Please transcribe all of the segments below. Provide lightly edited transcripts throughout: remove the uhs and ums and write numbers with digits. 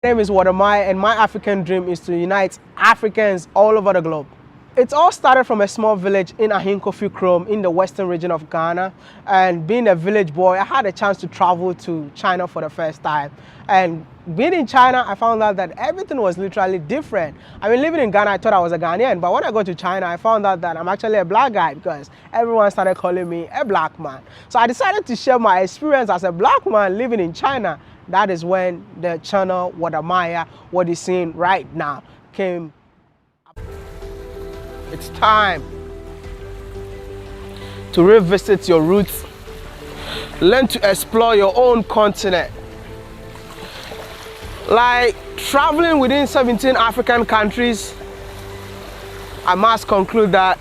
My name is Wode Maya, and my African dream is to unite Africans all over the globe. It all started from a small village in Ahinkofi in the western region of Ghana. And being a village boy, I had a chance to travel to China for the first time. And being in China, I found out that everything was literally different. I mean, living in Ghana, I thought I was a Ghanaian, but when I got to China, I found out that I'm actually a black guy because everyone started calling me a black man. So I decided to share my experience as a black man living in China. That is when the channel Wode Maya, what is seeing right now, came. It's time to revisit your roots, learn to explore your own continent. Like traveling within 17 African countries, I must conclude that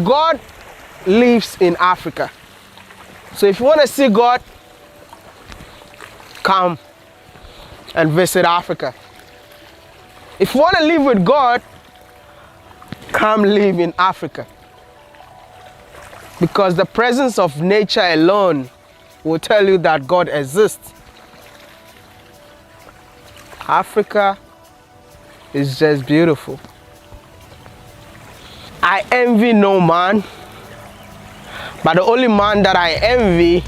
God lives in Africa. So if you want to see God, come and visit Africa. If you want to live with God, come live in Africa. Because the presence of nature alone will tell you that God exists. Africa is just beautiful. I envy no man, but the only man that I envy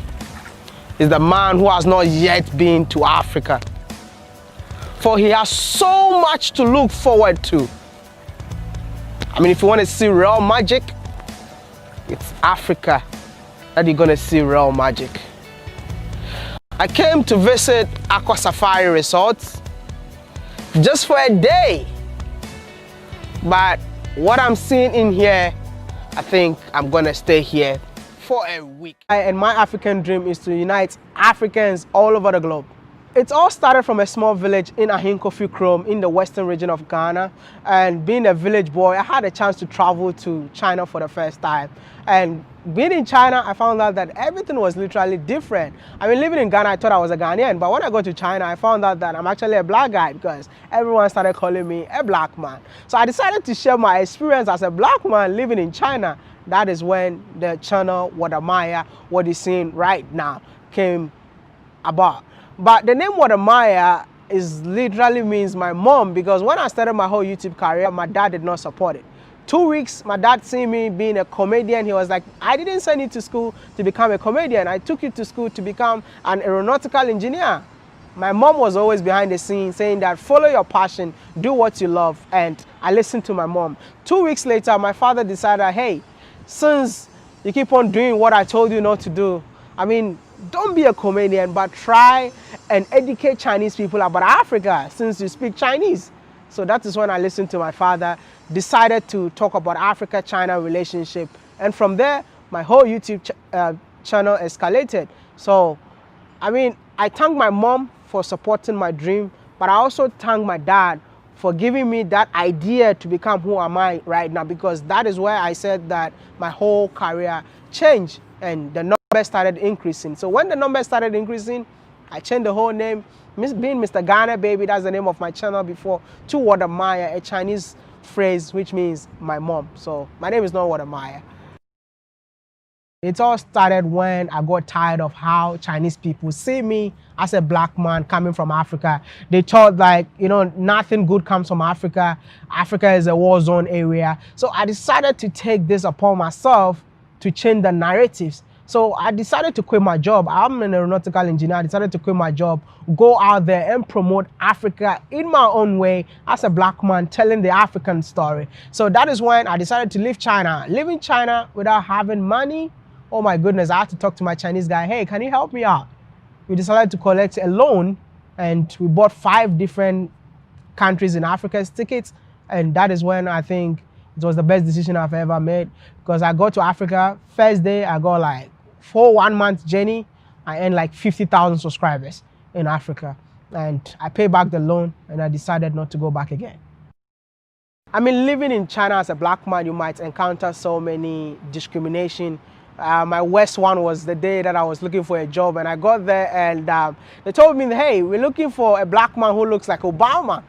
is the man who has not yet been to Africa. For he has so much to look forward to. I mean, if you want to see real magic, it's Africa that you're going to see real magic. I came to visit Aqua Safari Resorts just for a day. But what I'm seeing in here, I think I'm going to stay here for a week. And my African dream is to unite Africans all over the globe. It all started from a small village in Ahinkofi in the western region of Ghana. And being a village boy, I had a chance to travel to China for the first time. And being in China, I found out that everything was literally different. I mean, living in Ghana, I thought I was a Ghanaian, but when I got to China, I found out that I'm actually a black guy because everyone started calling me a black man. So I decided to share my experience as a black man living in China. That is when the channel Wode Maya, what is seeing right now, came about. But the name Wode Maya is literally means my mom, because when I started my whole YouTube career, my dad did not support it. 2 weeks, my dad seeing me being a comedian, he was like, I didn't send you to school to become a comedian. I took you to school to become an aeronautical engineer. My mom was always behind the scenes saying that follow your passion, do what you love. And I listened to my mom. 2 weeks later, my father decided, hey, since you keep on doing what I told you not to do, I mean, don't be a comedian, but try and educate Chinese people about Africa since you speak Chinese. So that is when I listened to my father, decided to talk about Africa-China relationship. And from there, my whole YouTube channel escalated. So, I mean, I thank my mom for supporting my dream, but I also thank my dad for giving me that idea to become who am I right now, because that is where I said that my whole career changed and the numbers started increasing. So when the numbers started increasing, I changed the whole name, being Mr. Ghana Baby, that's the name of my channel before, to Wode Maya, a Chinese phrase which means my mom. So my name is not Wode Maya. It all started when I got tired of how Chinese people see me as a black man coming from Africa. They thought like, you know, nothing good comes from Africa. Africa is a war zone area. So I decided to take this upon myself to change the narratives. So I decided to quit my job. I'm an aeronautical engineer. I decided to quit my job, go out there and promote Africa in my own way as a black man telling the African story. So that is when I decided to leave China. Living China without having money, oh my goodness, I had to talk to my Chinese guy. Hey, can you help me out? We decided to collect a loan and we bought 5 different countries in Africa's tickets. And that is when I think it was the best decision I've ever made, because I got to Africa. First day, I got like, for 1 month journey, I earned like 50,000 subscribers in Africa. And I paid back the loan and I decided not to go back again. I mean, living in China as a black man, you might encounter so many discrimination. My worst one was the day that I was looking for a job, and I got there and they told me, hey, we're looking for a black man who looks like Obama.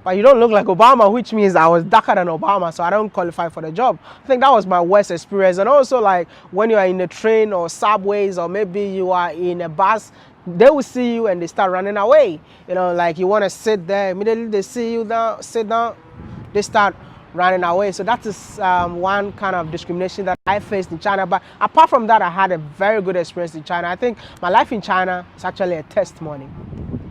But you don't look like Obama, which means I was darker than Obama, so I don't qualify for the job. I think that was my worst experience. And also, like, when you are in a train or subways, or maybe you are in a bus, they will see you and they start running away. You know, like you want to sit there, immediately they see you down, sit down, they start running away. So that is one kind of discrimination that I faced in China. But apart from that, I had a very good experience in China. I think my life in China is actually a testimony.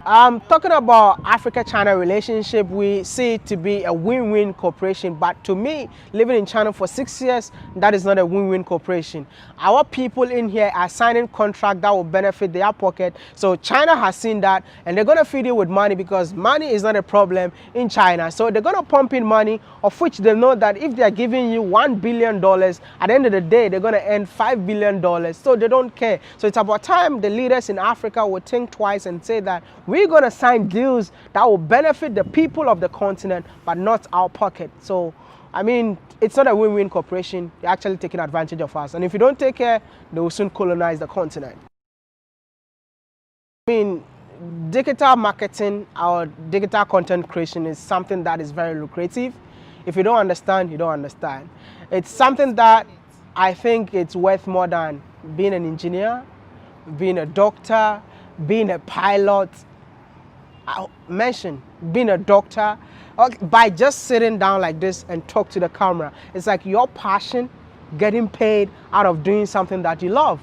Talking about Africa-China relationship, we see it to be a win-win cooperation. But to me, living in China for 6 years, that is not a win-win cooperation. Our people in here are signing contracts that will benefit their pocket. So China has seen that, and they're going to feed you with money because money is not a problem in China. So they're going to pump in money, of which they know that if they are giving you $1 billion, at the end of the day, they're going to earn $5 billion. So they don't care. So it's about time the leaders in Africa would think twice and say that we're going to sign deals that will benefit the people of the continent, but not our pocket. So, I mean, it's not a win-win cooperation. They're actually taking advantage of us. And if you don't take care, they will soon colonize the continent. I mean, digital marketing or digital content creation is something that is very lucrative. If you don't understand, you don't understand. It's something that I think it's worth more than being an engineer, being a doctor, being a pilot. I mentioned being a doctor. By just sitting down like this and talk to the camera, it's like your passion getting paid out of doing something that you love.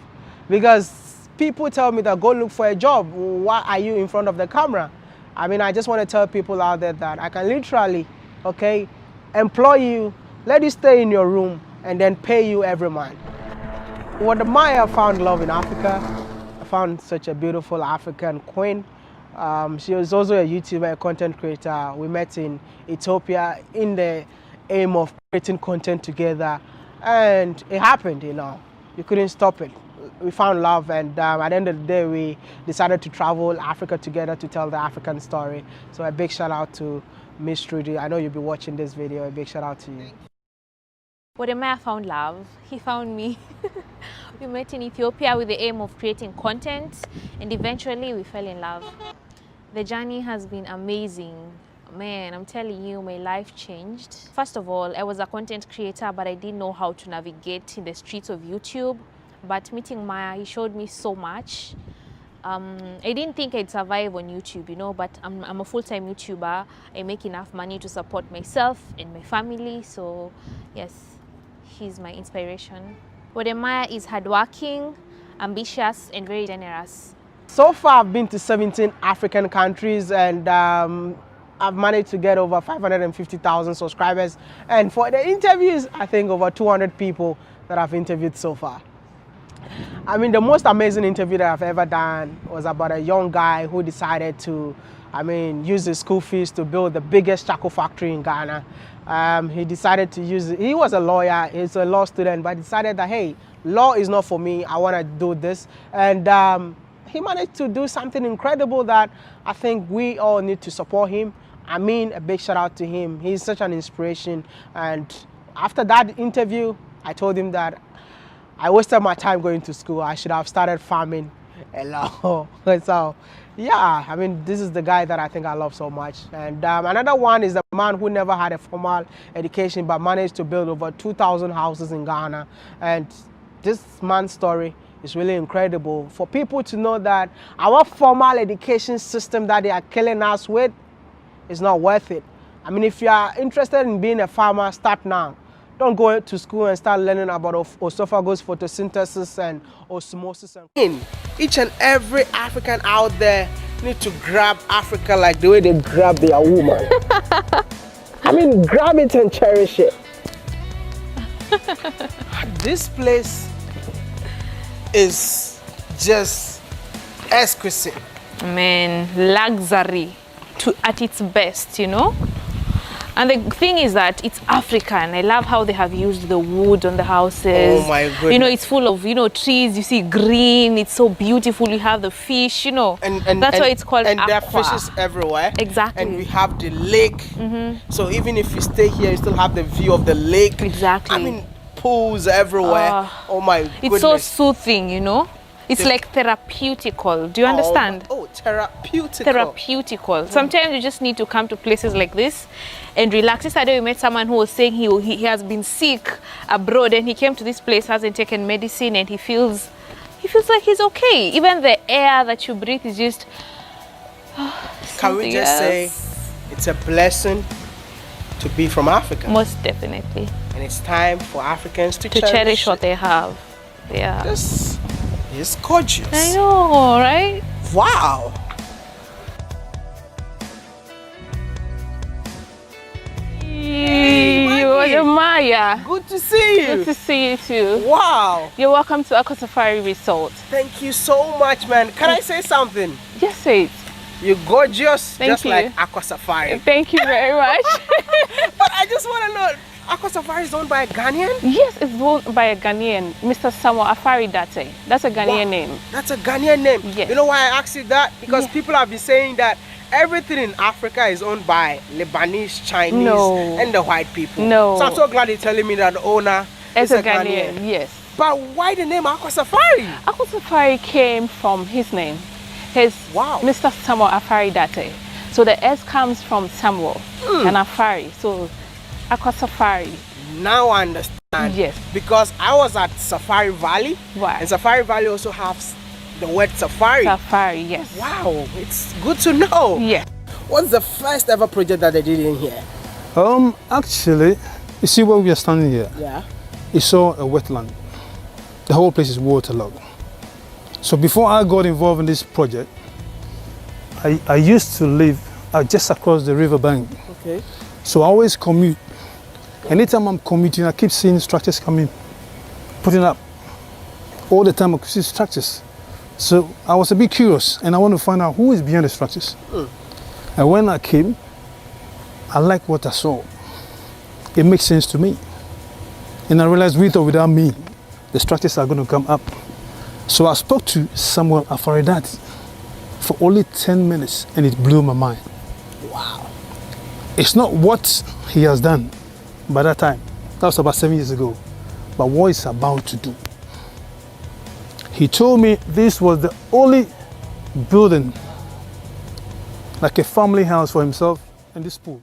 Because people tell me that go look for a job. Why are you in front of the camera? I mean, I just want to tell people out there that I can literally, okay, employ you, let you stay in your room, and then pay you every month. Wode Maya found love in Africa. I found such a beautiful African queen. She was also a YouTuber, a content creator. We met in Ethiopia in the aim of creating content together, and it happened, you know. You couldn't stop it. We found love, and at the end of the day, we decided to travel Africa together to tell the African story. So a big shout out to Miss Trudy. I know you'll be watching this video. A big shout out to you. Wode Maya found love. He found me. We met in Ethiopia with the aim of creating content, and eventually we fell in love. The journey has been amazing. Man, I'm telling you, my life changed. First of all, I was a content creator, but I didn't know how to navigate in the streets of YouTube. But meeting Maya, he showed me so much. I didn't think I'd survive on YouTube, you know, but I'm a full-time YouTuber. I make enough money to support myself and my family. So yes, he's my inspiration. Wode Maya is hardworking, ambitious, and very generous. So far, I've been to 17 African countries, and I've managed to get over 550,000 subscribers. And for the interviews, I think over 200 people that I've interviewed so far. I mean, the most amazing interview that I've ever done was about a young guy who decided to, use his school fees to build the biggest charcoal factory in Ghana. He decided to use it. He was a lawyer, he's a law student, but decided that, hey, law is not for me, I want to do this. And he managed to do something incredible that I think we all need to support him. A big shout out to him. He's such an inspiration. And after that interview, I told him that I wasted my time going to school. I should have started farming a lot. So yeah, this is the guy that I think I love so much. And another one is the man who never had a formal education but managed to build over 2,000 houses in Ghana. And this man's story is really incredible for people to know that our formal education system that they are killing us with is not worth it. If you are interested in being a farmer, start now. Don't go to school and start learning about esophagus photosynthesis and osmosis. Each and every African out there need to grab Africa like the way they grab their woman. Grab it and cherish it. This place is just exquisite. Man, luxury at its best, you know. And the thing is that it's African. I love how they have used the wood on the houses. Oh my goodness. You know, it's full of, trees. You see green. It's so beautiful. You have the fish, and that's why it's called and aqua. And there are fishes everywhere. Exactly. And we have the lake. So even if you stay here, you still have the view of the lake. Exactly. Pools everywhere. Oh my goodness. It's so soothing, It's like therapeutical. Do you understand? Therapeutical. Therapeutical. Sometimes you just need to come to places like this and relax. Yesterday we met someone who was saying he has been sick abroad and he came to this place, hasn't taken medicine, and he feels feels like he's okay. Even the air that you breathe is just Can we just say it's a blessing to be from Africa? Most definitely. And it's time for Africans to cherish what they have. Yeah. This is gorgeous. I know, right? Wow. Wode Maya. Good to see you. Good to see you too. Wow. You're welcome to Aqua Safari Resort. Thank you so much, man. Can I say something? Yes, say it. You're gorgeous, just you. like Aqua Safari. Thank you very much. But I just want to know, Aqua Safari is owned by a Ghanaian? Yes, it's owned by a Ghanaian, Mr. Samuel Afari Date. That's a Ghanaian name. That's a Ghanaian name. Yes. You know why I asked you that? Because people have been saying that everything in Africa is owned by Lebanese, Chinese, and the white people. No. So I'm so glad you're telling me that the owner is a Ghanaian. Yes. But why the name Aqua Safari? Aqua Safari came from his name. His Mr. Samuel Afari Date. So the S comes from Samuel and Afari. So Aqua Safari. Now I understand. Yes. Because I was at Safari Valley. Wow. And Safari Valley also has the word safari. Safari, yes. Wow, it's good to know. Yeah. What's the first ever project that they did in here? Actually, you see where we are standing here? Yeah. It's all a wetland. The whole place is waterlogged. So before I got involved in this project, I used to live just across the river bank. Okay. So I always commute. Anytime I'm commuting, I keep seeing structures coming, putting up. All the time I see structures. So I was a bit curious and I want to find out who is behind the structures. And when I came, I liked what I saw. It makes sense to me. And I realized with or without me, the structures are going to come up. So I spoke to Samuel Afaridati for only 10 minutes and it blew my mind. Wow. It's not what he has done by that time. That was about 7 years ago. But what he's about to do. He told me this was the only building like a family house for himself and this pool.